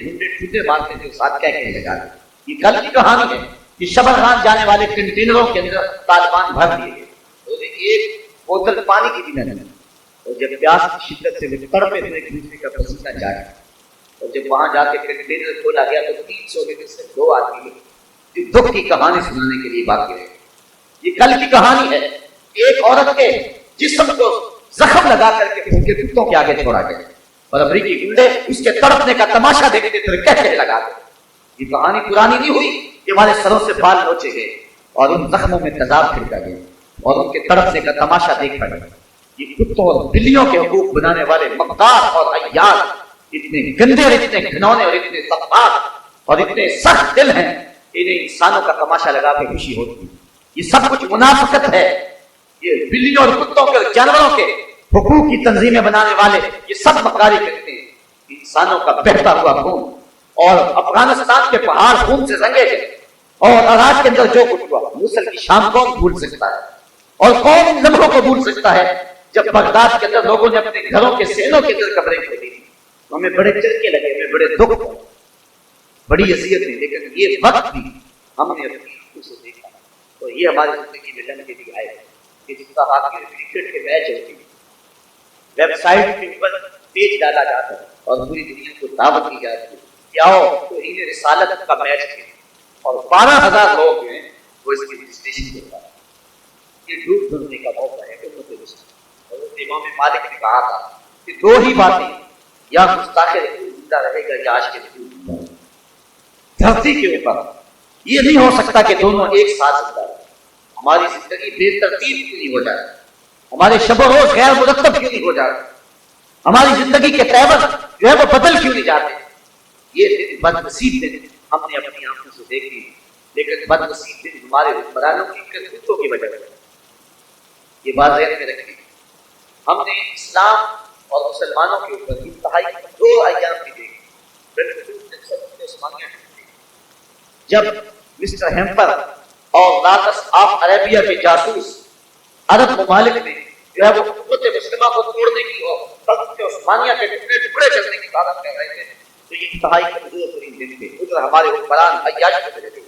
ڈھونڈے ٹوٹے مارتے تھے، ساتھ کہنے لگا۔ یہ کل کی کہانی ہے کہ شبرغان جانے والے کنٹینروں کے اندر طالبان بھر دیے گئے، تو ایک بوتل پانی کی بھی نہ ملی، اور جب پیاس کی شدت سے وہ تڑپے تھے ایک دوسرے کا پسینہ جا کے، اور جب وہاں جا کے کنٹینر کھولا گیا تو 300 میں سے 2 آدمی جو دکھ کی کہانی سنانے کے لیے باقی رہے۔ یہ کل کی کہانی ہے، ایک عورت کے جسم کو زخم لگا کر کے ان کے کتوں کے آگے چھوڑا گیا، اور امریکی گنڈے اس کے تڑپنے کا تماشا دیکھتے تھے کہنے لگا۔ یہ کہانی پرانی نہیں ہوئی کہ ہمارے سروں سے بال نوچے گئے اور ان زخموں میں تیزاب پھینکا گیا اور ان کے تڑپنے کا تماشا دیکھا گیا۔ یہ کتوں اور بلیوں کے حقوق بنانے والے مقدار اور عیال اتنے گندے اور اتنے گھنونے اور اتنے سخت اور اتنے سخت دل ہیں، انہیں انسانوں کا تماشا لگا کے خوشی ہوتی۔ یہ سب کچھ منافقت ہے۔ یہ بلیوں اور کتوں کے جانوروں کے حقوق کی تنظیمیں بنانے والے یہ سب مکاری کرتے ہیں۔ انسانوں کا بہتا ہوا خون اور افغانستان کے پہاڑ خون سے رنگے گئے، اور عراق کے اندر جو کچھ ہوا موصل کی شام کون بھول سکتا ہے، اور کون ان لمحوں کو بھول سکتا ہے جب بغداد کے اندر لوگوں نے اپنے گھروں کے سینوں کے اندر قبریں کھودی تھی۔ ہمیں بڑے چرکے لگے، ہمیں بڑے دکھ، بڑی اذیت ہوئی، لیکن یہ وقت بھی ہم نے اپنی آنکھوں سے دیکھا، اور یہ ہماری زندگی میں لمحے بھی آئے کہ جس طرح ہاکی کرکٹ کے میچ ہوتی ہے، ویب سائٹ کے اوپر پیج ڈالا جاتا ہے اور پوری دنیا کو دعوت دی جاتی ہے کہ آؤ توہین رسالت کا میچ کھیلیں، اور 12,000 لوگ ہیں وہ اس کی رجسٹریشن کرتا ہے۔ یہ ڈوب دھلنے کا موقع ہے کہ حضرت امام مالک نے کہا تھا کہ 2 ہی باتیں، یا گستاخ رسول زندہ رہے گا یا عاشق رسول زندہ رہے گا۔ دھرتی کے اوپر یہ نہیں ہو سکتا کہ دونوں ایک ساتھ زندہ رہیں۔ ہماری زندگی بے ترتیب کیوں نہیں ہو جائے، ہمارے شب و روز غیر مرتب کیوں نہیں ہو جاتے، ہماری زندگی کے تیور جو ہے وہ بدل کیوں نہیں جاتے۔ یہ دن بد نصیب دن ہم نے اپنی آنکھوں سے دیکھی، لیکن بد نصیب دن ہمارے حکمرانوں کی کرتوتوں کی وجہ سے۔ یہ بات ذہن میں رکھیں، ہم نے اسلام اور مسلمانوں کے اوپر انتہائی 2 ایام کی دیکھی۔ جب مسٹر ہیمپر اور لاکس آف عربیہ کے جاسوس عرب ممالک نے جو ہے وہ قوت مسلمہ کو توڑنے کی اور خلافت عثمانیہ کے ٹکڑے ٹکڑے کرنے کی بات کر رہے تھے، تو یہ انتہائی کمزور ترین دن تھے۔ ادھر ہمارے حکمران عیاش کو ملے تھے،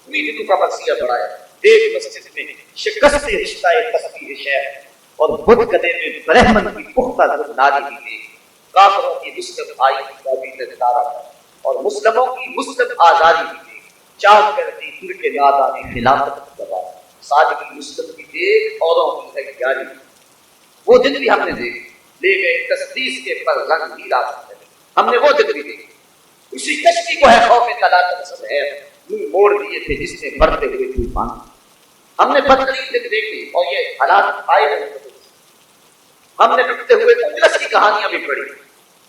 انہیں دنوں کا مرثیہ بڑھایا۔ ایک مسجد میں شکست رشتہ تسبیح شہر اور بدھ گدے میں برہمن کی پختہ نادی بھی تھی۔ کافروں کی مسلم آئی کا بھی نظارہ اور مسلموں کی مسلم آزادی بھی تھی۔ چاک کرتی ترک نادانی خلافت دبا، صادقی مسلم کی دیکھ اوروں کی عیاری۔ وہ دن بھی ہم نے دیکھے، لے گئے تصدیس کے پر رنگ نیلا، ہم نے وہ دن بھی دیکھے۔ اسی کشتی کو ہے خوف طلاق سب ہے منہ موڑ دیے تھے جس نے بڑھتے ہوئے طوفان۔ ہم نے بدترین دن دیکھے اور یہ حالات آئے ہیں۔ ہم نے ڈوبتے ہوئے اجلس کی کہانیاں بھی پڑھی،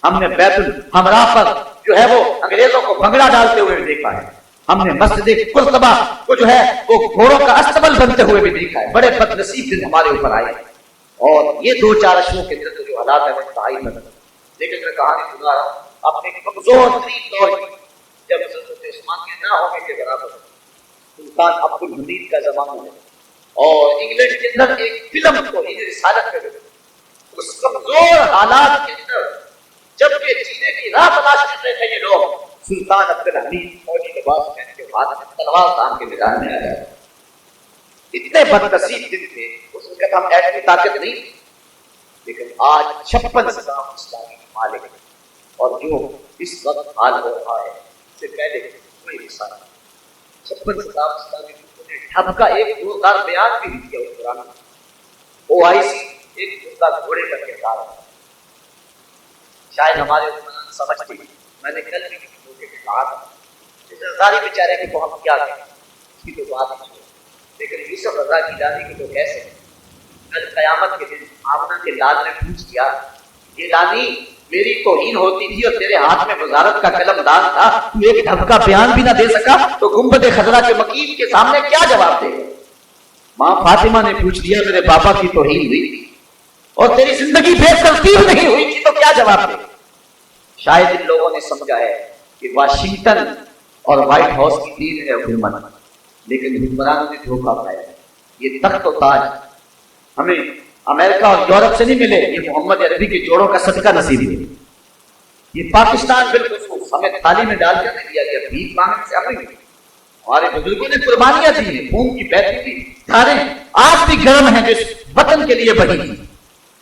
ہم نے بیت الحمراء پر جو ہے وہ انگریزوں کو بھنگڑا ڈالتے ہوئے بھی دیکھا ہے، ہم نے مسجد قرطبہ کو جو ہے وہ گھوڑوں کا استبل بنتے ہوئے بھی دیکھا ہے۔ بڑے بد نصیب دن ہمارے اوپر آئے، اور یہ 2-4 اشروں کے اندر جو حالات ہیں وہ انتہائی بد۔ لیکن میں کہانی سنا رہا ہوں اپنے کمزور ترین دور کی، جب حضرت عثمانیہ نہ ہونے کے برابر سلطان عبد الحمید کا زمانہ ہے، اور انگلینڈ کے اندر ایک فلم کو رسالت کر رہے، اس کمزور حالات کے اندر جب کہ جینے کی راہ تلاش کر رہے تھے یہ لوگ، سلطان عبد الحمید فوجی لباس پہن کے ہاتھ میں تلوار تان کے میدان میں آیا۔ اتنے بد نصیب دن تھے، اس وقت ہم ایٹمی طاقت نہیں تھی، لیکن آج 56 صدام اسلامی ممالک اور جو اس وقت حال ہو رہا ہے اس سے پہلے کوئی مثال نہیں۔ 56 صدام اسلامی نے ڈھب کا ایک زوردار بیان بھی دیا اس دوران۔ OIC ایک زوردار گھوڑے کا کردار ہے، شاید ہمارے حکمران سمجھتے ہیں۔ میں نے کل بھی کہا تھا زرداری بیچارے کے کو ہم کیا کریں، اس کی تو بات نہیں، لیکن یوسف رضا گیلانی کی تو کیسے کل قیامت کے دن آمنہ کے لال نے پوچھ دیا، گیلانی میری توہین ہوتی تھی اور تیرے ہاتھ میں وزارت کا قلم دان تھا، تو ایک ڈھب کا بیان بھی نہ دے سکا، تو گنبد خضرا کے مکین کے سامنے کیا جواب دے گا؟ ماں فاطمہ نے پوچھ دیا میرے بابا کی توہین ہوئی تھی اور تیری زندگی بے ترتیب نہیں ہوئی تھی، تو کیا جواب دے گا؟ شاید ان لوگوں نے سمجھا ہے کہ واشنگٹن اور وائٹ ہاؤس کی دین ہے حکومت، لیکن حکمرانوں نے دھوکہ پایا ہے۔ یہ تخت و تاج ہمیں امریکہ اور یورپ سے نہیں ملے، یہ محمد عربی کے جوڑوں کا صدقہ نصیب ہے۔ یہ پاکستان بالخصوص ہمیں تھالی میں ڈال کر نہیں دیا گیا، بھیک مانگنے سے ہمیں نہیں۔ ہمارے بزرگوں نے قربانیاں دی ہیں، خون کی بہتی تھی، دھاریں آج بھی گرم ہیں جس وطن کے لیے بہی تھی۔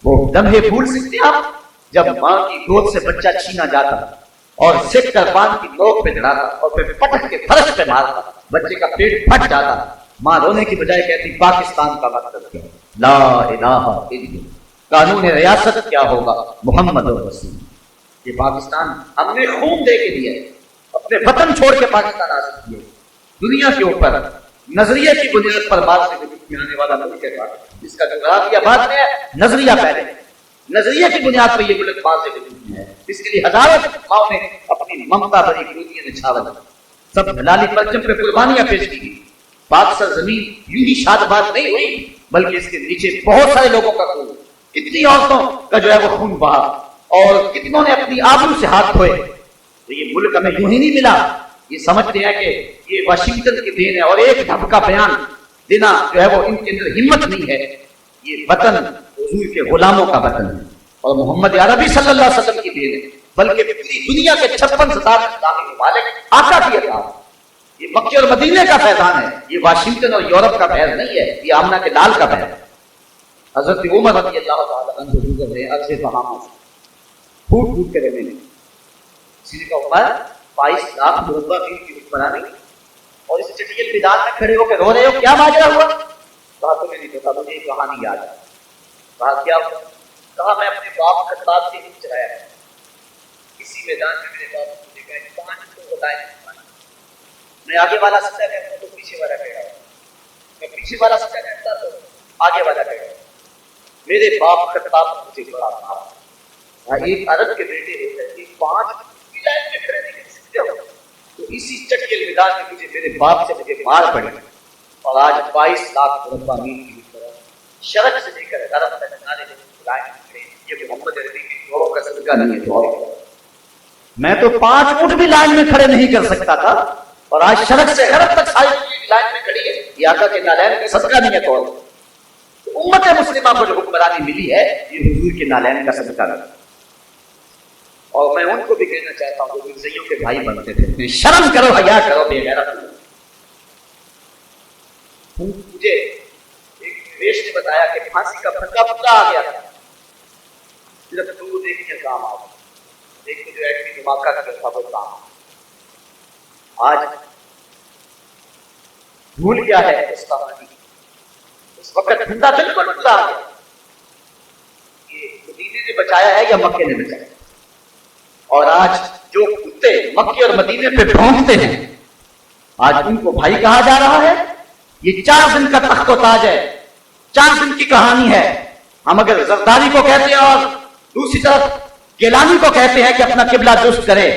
وہ لمحے بھول سکتے ہیں آپ جب ماں کی گود سے بچہ چھینا جاتا اور سکھ کر پان کی نوک پہ چڑھاتا اور پھر پٹک کے فرش پہ مارتا، بچے کا پیٹ پھٹ جاتا، ماں رونے کی بجائے کہتی پاکستان کا مطلب کیا، لا الہ الا اللہ، قانون ریاست کیا ہوگا، محمد رسول۔ یہ پاکستان ہم نے خون دے کے دیا ہے، اپنے وطن چھوڑ کے پاکستان حاصل کیا ہے۔ دنیا کے اوپر نظریے کی بنیاد پر بات سے وجود میں آنے والا ملک ہے پاکستان، جس کا جغرافیہ بعد میں ہے، نظریہ پہلے، نظریے کی بنیاد پر یہ ملک بعد سے وجود میں ہے۔ اس کے لیے ہزاروں ماؤں نے اپنی ممتا بھری گودیاں نچھاور، سب ہلالی پرچم پہ قربانیاں پیش کی۔ پاک سرزمین یوں ہی شاد باد نہیں ہوئی، بلکہ اس کے نیچے بہت سارے لوگوں کا خون، کتنی عورتوں کا جو ہے وہ خون بہا، اور کتنوں نے اپنی آبرو سے ہاتھ دھوئے۔ تو یہ ملک ہمیں یوں ہی نہیں ملا، یہ سمجھتے ہیں کہ یہ واشنگٹن کی دین ہے اور ایک ڈھب کا بیان دینا جو ہے وہ ان کے اندر ہمت نہیں ہے۔ یہ وطن حضور کے غلاموں کا وطن ہے اور محمد عربی صلی اللہ علیہ وسلم کی دین ہے، بلکہ پوری دنیا کے 56,000 اسلامی ممالک آقا کی عطا ہے۔ یہ مکے اور مدینے کا فیضان ہے، یہ واشنگٹن اور یورپ کا فیض نہیں ہے، یہ آمنہ کے لال کا فیض ہے۔ حضرت عمر رضی اللہ تعالیٰ عنہ گزر رہے عرض فہامہ سے پھوٹ پھوٹ کے رہنے لگے۔ کسی نے کہا عمر 22 لاکھ مربع میل کی حکمرانی اور اس چٹیل میدان میں کھڑے ہو کے رو رہے ہو، کیا ماجرا ہوا؟ کہا تمہیں نہیں پتا، مجھے ایک کہانی یاد ہے۔ کہا کیا ہوا؟ کہا میں اپنے باپ خطاب سے ہی چلایا ہے، اسی میدان میں میرے باپ نے مجھے کہا 5 کو بتائیں، میں آگے والا سچا کہتا تو پیچھے والا کہہ رہا ہوں، میں پیچھے والا سچا کہتا تو آگے والا کہہ رہا ہوں۔ میرے باپ خطاب مجھے بڑا تھا، ایک عرب کے بیٹے ہوتے ہیں 5 لائن میں کھڑے نہیں کر سکتے ہو، تو اسی چٹکے میدان میں مجھے میرے باپ سے مجھے مار پڑی، اور آج 22 لاکھ مربع میل کی شرک سے لے کر عرب تک نارے لائن میں کھڑے، یہ محمد عربی کے جوڑوں کا صدقہ نہیں ہے تو میں تو 5 اونٹ بھی لائن میں کھڑے نہیں کر سکتا تھا، اور آج شرک سے عرب تک ساری لائن میں کھڑی ہے، یہ آقا کے نالین کا صدقہ نہیں ہے تو امت مسلمہ کو جو حکمرانی ملی ہے یہ حضور کے نالین کا صدقہ ہے۔ اور میں ان کو بھی کہنا چاہتا ہوں جو مرزائیوں کے بھائی بنتے تھے، شرم کرو، حیا کرو، بے غیرت۔ مجھے ایک ویش نے بتایا کہ پھانسی کا پھندا پورا آ گیا تھا، صرف دودھ ایک کے کام آ گیا، ایک جو ایڈمی دھماکہ کا تھا وہ کام آج بھول گیا ہے اس کا پانی، اس وقت پھندا بالکل پورا آ گیا۔ یہ مدینے نے بچایا ہے یا مکے نے بچایا؟ اور آج جو کتے مکے اور مدینے پہ بھونکتے ہیں آج ان کو بھائی کہا جا رہا ہے۔ یہ 4 دن کا تخت و تاج ہے، 4 دن کی کہانی ہے۔ ہم اگر زرداری کو کہتے ہیں اور دوسری طرف گیلانی کو کہتے ہیں کہ اپنا قبلہ درست کرے،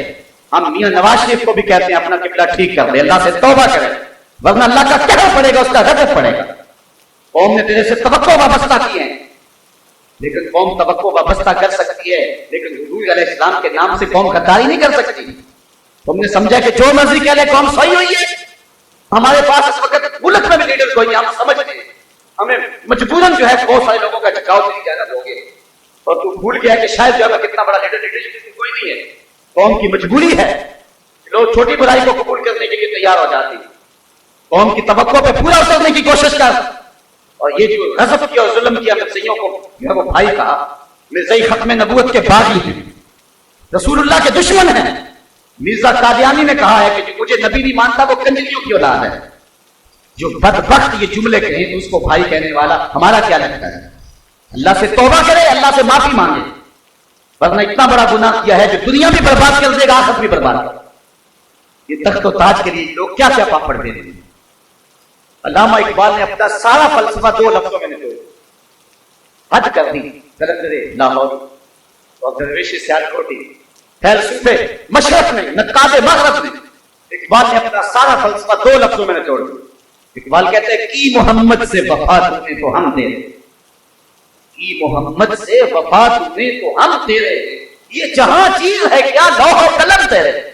ہم میاں نواز شریف کو بھی کہتے ہیں اپنا قبلہ ٹھیک کر دے، اللہ سے توبہ کرے، ورنہ اللہ کا قہر پڑے گا، اس کا غضب پڑے گا۔ قوم نے تیرے سے توقع وابستہ کی ہے، لیکن قوم توقع وابستہ کر سکتی ہے، لیکن حضور علیہ السلام کے نام سے قوم غداری نہیں کر سکتی۔ تم نے سمجھا کہ جو مرضی کہہ لے قوم صحیح ہوئی ہے؟ ہمارے پاس اس وقت ملک میں بھی لیڈر کوئی نہیں، ہم سمجھتے ہیں ہمیں مجبوراً جو ہے بہت سارے لوگوں کا جھکاؤ سے جانا ہوگے، اور تو بھول گیا کہ شاید جو ہے کتنا بڑا لیڈر کوئی نہیں ہے، قوم کی مجبوری ہے۔ لوگ چھوٹی برائی کو قبول کرنے کے لیے تیار ہو جاتے ہیں، قوم کی توقع پہ پورا اترنے کی کوشش کر، اور یہ جو غضب کیا اور ظلم کیا مرزائیوں کو جو ہے وہ بھائی کہا، مرزائی ختم نبوت کے باغی ہیں، رسول اللہ کے دشمن ہیں۔ مرزا قادیانی نے کہا ہے کہ جو مجھے نبی نہیں مانتا وہ کنجریوں کی اولاد ہے۔ جو بدبخت یہ جملے کہیں تو اس کو بھائی کہنے والا ہمارا کیا لگتا ہے؟ اللہ سے توبہ کرے، اللہ سے معافی مانگے، ورنہ اتنا بڑا گناہ کیا ہے جو دنیا بھی برباد کر دے گا، آخرت بھی برباد کر دے گا۔ یہ تخت و تاج کے لیے لوگ کیا کیا پاپڑ دے رہے ہیں۔ علامہ اقبال نے اپنا سارا فلسفہ 2 لفظوں میں نچوڑ حد کر دی، قلندر لاہور اور درویش سیالکوٹی، فیلسوفے مشرق میں، نقاد مغرب میں، اقبال نے اپنا سارا فلسفہ 2 لفظوں میں نچوڑ دیا۔ اقبال کہتے ہیں کی محمد سے وفا تمہیں تو ہم دے رہے، کی محمد سے وفا تمہیں تو ہم دے رہے، یہ جہاں چیز ہے کیا لوح و قلم دے رہے۔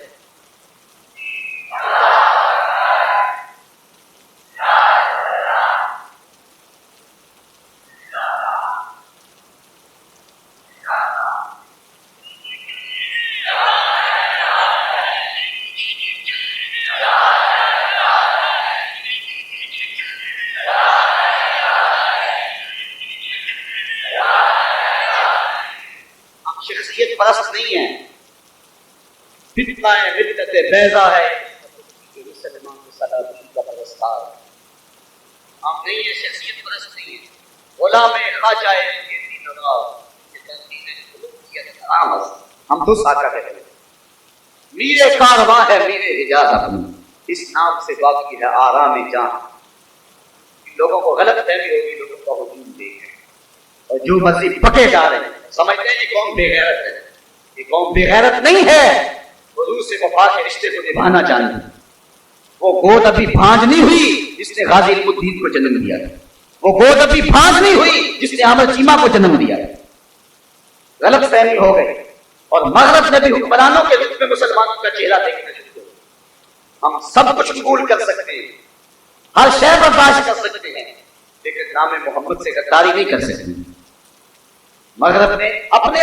نہیں ہیں، فتنہ ملت بیضا ہے مسلمان سلامتی کا پرستار۔ ہم نہیں ہیں شخصیت پرست نہیں ہیں، غلام خواجہ ہم تو ساکا کہتے ہیں، میرے کارواں ہے میرے حجاز اپنی، اس نام سے باقی ہے آرام جہاں۔ لوگوں کو غلط فہمی ہوگی، لوگوں کا ہجوم دیکھ ہے اور جو مرضی پکے جا رہے ہیں، سمجھتے ہیں یہ قوم بے غیرت ہے۔ یہ قوم بے غیرت نہیں ہے، حضور سے وفا کے رشتے کو نبھانا چاہتی ہے۔ وہ گود ابھی بھانج نہیں ہوئی جس نے غازی علم الدین کو جنم دیا، وہ گود ابھی بھانج نہیں ہوئی جس نے احمد چیمہ کو جنم دیا۔ غلط فہمی ہو گئی اور مغرب نے بھی حکمرانوں کے رخ میں مسلمانوں کا چہرہ دیکھنا شروع کیا۔ ہم سب کچھ قبول کر سکتے ہیں، ہر شے برداشت کر سکتے ہیں، لیکن نام محمد سے غداری نہیں کر سکتے۔ مغرب نے اپنے